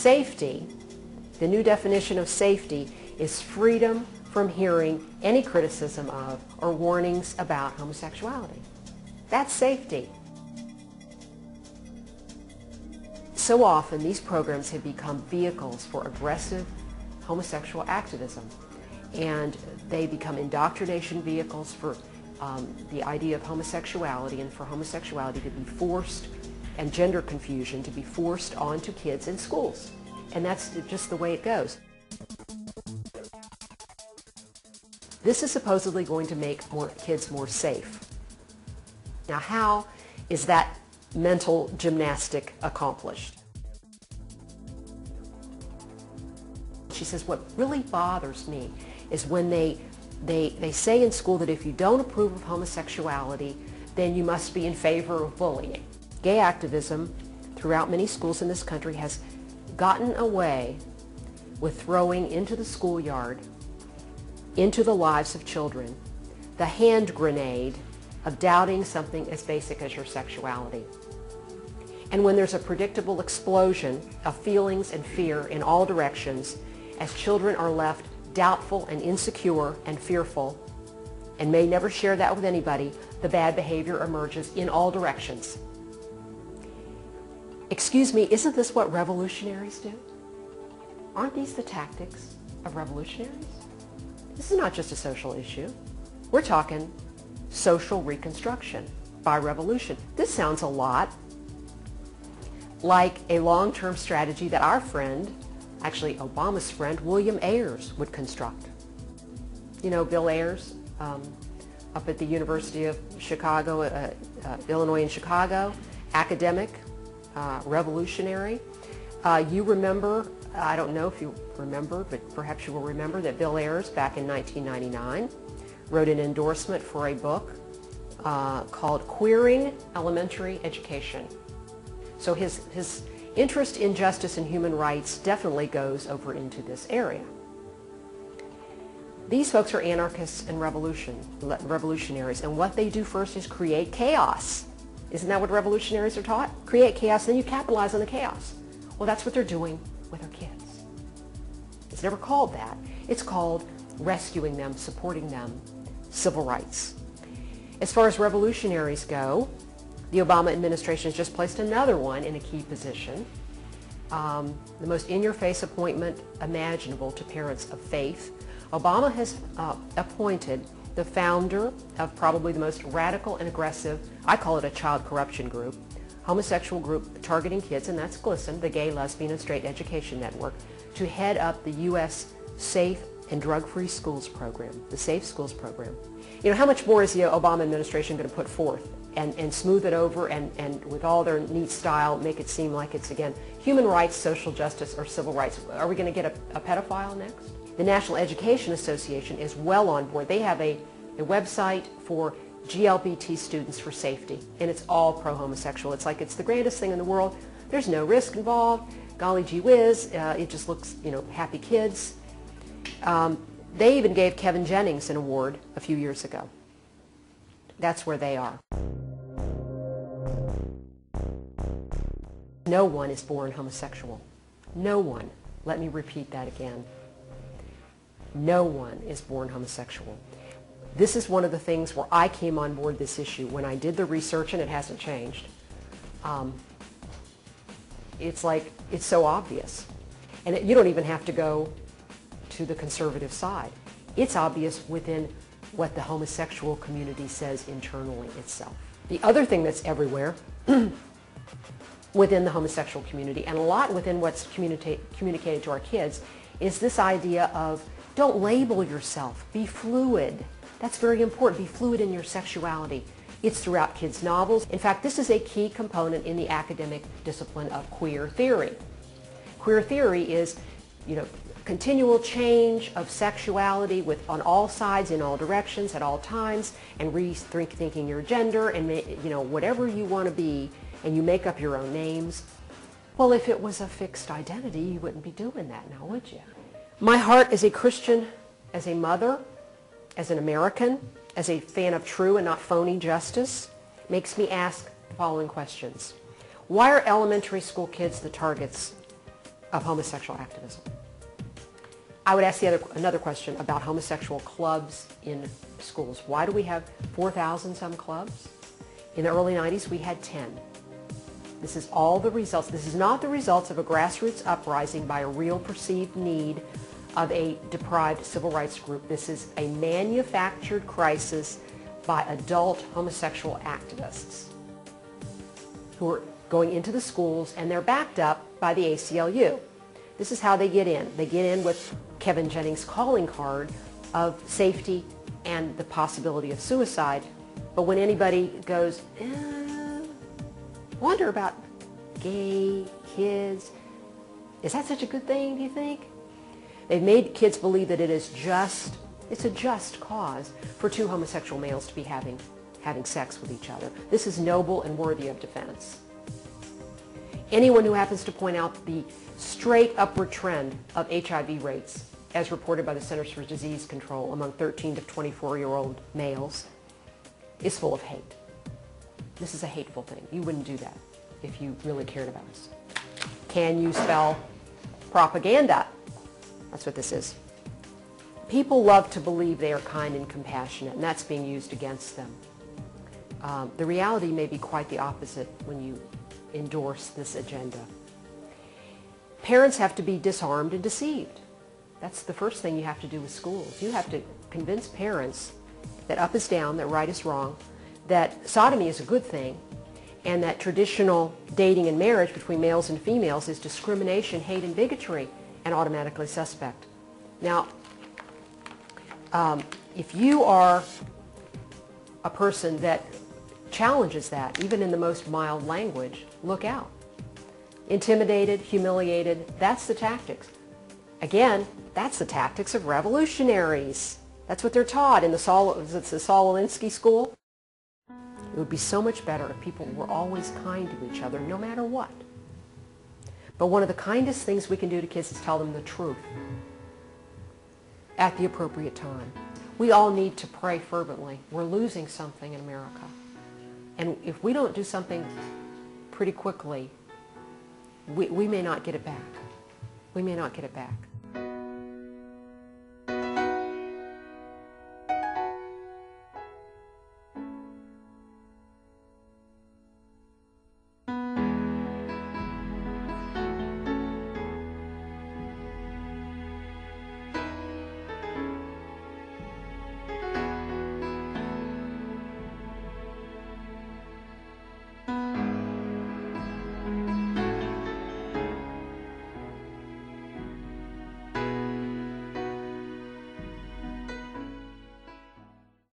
safety, the new definition of safety, is freedom from hearing any criticism of or warnings about homosexuality. That's safety. So often these programs have become vehicles for aggressive homosexual activism, and they become indoctrination vehicles for the idea of homosexuality, and for homosexuality to be forced, and gender confusion to be forced onto kids in schools. And that's just the way it goes. This is supposedly going to make kids more safe. Now, how is that mental gymnastic accomplished? She says, what really bothers me is when they say in school that if you don't approve of homosexuality, then you must be in favor of bullying. Gay activism throughout many schools in this country has gotten away with throwing into the schoolyard, into the lives of children, the hand grenade of doubting something as basic as your sexuality. And when there's a predictable explosion of feelings and fear in all directions, as children are left doubtful and insecure and fearful, and may never share that with anybody, the bad behavior emerges in all directions. Excuse me, isn't this what revolutionaries do? Aren't these the tactics of revolutionaries? This is not just a social issue. We're talking social reconstruction by revolution. This sounds a lot like a long-term strategy that our friend, actually Obama's friend, William Ayers, would construct. You know Bill Ayers, up at the University of Chicago, Illinois in Chicago, academic, revolutionary. You remember, I don't know if you remember, but perhaps you will remember that Bill Ayers, back in 1999, wrote an endorsement for a book called Queering Elementary Education. So his interest in justice and human rights definitely goes over into this area. These folks are anarchists and revolutionaries, and what they do first is create chaos. Isn't that what revolutionaries are taught? Create chaos, then you capitalize on the chaos. Well, that's what they're doing with our kids. It's never called that. It's called rescuing them, supporting them, civil rights. As far as revolutionaries go, the Obama administration has just placed another one in a key position. The most in-your-face appointment imaginable to parents of faith. Obama has appointed the founder of probably the most radical and aggressive, I call it a child corruption group, homosexual group targeting kids, and that's GLSEN, the Gay, Lesbian, and Straight Education Network, to head up the U.S. Safe and Drug-Free Schools program, the Safe Schools program. You know, how much more is the Obama administration going to put forth and smooth it over and with all their neat style make it seem like it's, again, human rights, social justice, or civil rights? Are we going to get a pedophile next? The National Education Association is well on board. They have a website for GLBT students for safety, and it's all pro-homosexual. It's like it's the greatest thing in the world. There's no risk involved. Golly gee whiz, it just looks, you know, happy kids. They even gave Kevin Jennings an award a few years ago. That's where they are. No one is born homosexual. No one. Let me repeat that again. No one is born homosexual. This is one of the things where I came on board this issue when I did the research, and it hasn't changed. It's like, it's so obvious. And you don't even have to go to the conservative side. It's obvious within what the homosexual community says internally itself. The other thing that's everywhere within the homosexual community, and a lot within what's communicated to our kids, is this idea of don't label yourself, be fluid. That's very important, be fluid in your sexuality. It's throughout kids' novels. In fact, this is a key component in the academic discipline of queer theory. Queer theory is, you know, continual change of sexuality on all sides, in all directions, at all times, and rethinking your gender, and, you know, whatever you want to be, and you make up your own names. Well, if it was a fixed identity, you wouldn't be doing that now, would you? My heart as a Christian, as a mother, as an American, as a fan of true and not phony justice, makes me ask the following questions. Why are elementary school kids the targets of homosexual activism. I would ask another question about homosexual clubs in schools. Why do we have 4,000 some clubs? In the early 90s, we had 10. This is all the results. This is not the results of a grassroots uprising by a real perceived need of a deprived civil rights group. This is a manufactured crisis by adult homosexual activists who are going into the schools, and they're backed up by the ACLU. This is how they get in. They get in with Kevin Jennings' calling card of safety and the possibility of suicide. But when anybody goes, wonder about gay kids, is that such a good thing, do you think? They've made kids believe that it's a just cause for two homosexual males to be having sex with each other. This is noble and worthy of defense. Anyone who happens to point out the straight upward trend of HIV rates, as reported by the Centers for Disease Control among 13 to 24-year-old males, is full of hate. This is a hateful thing. You wouldn't do that if you really cared about us. Can you spell propaganda? That's what this is. People love to believe they are kind and compassionate, and that's being used against them. The reality may be quite the opposite when you endorse this agenda. Parents have to be disarmed and deceived. That's the first thing you have to do with schools. You have to convince parents that up is down, that right is wrong, that sodomy is a good thing, and that traditional dating and marriage between males and females is discrimination, hate, and bigotry, and automatically suspect. Now, if you are a person that challenges that, even in the most mild language, look out. Intimidated, humiliated, that's the tactics. Again, that's the tactics of revolutionaries. That's what they're taught in the Saul Alinsky school. It would be so much better if people were always kind to each other, no matter what. But one of the kindest things we can do to kids is tell them the truth at the appropriate time. We all need to pray fervently. We're losing something in America. And if we don't do something pretty quickly, we may not get it back. We may not get it back.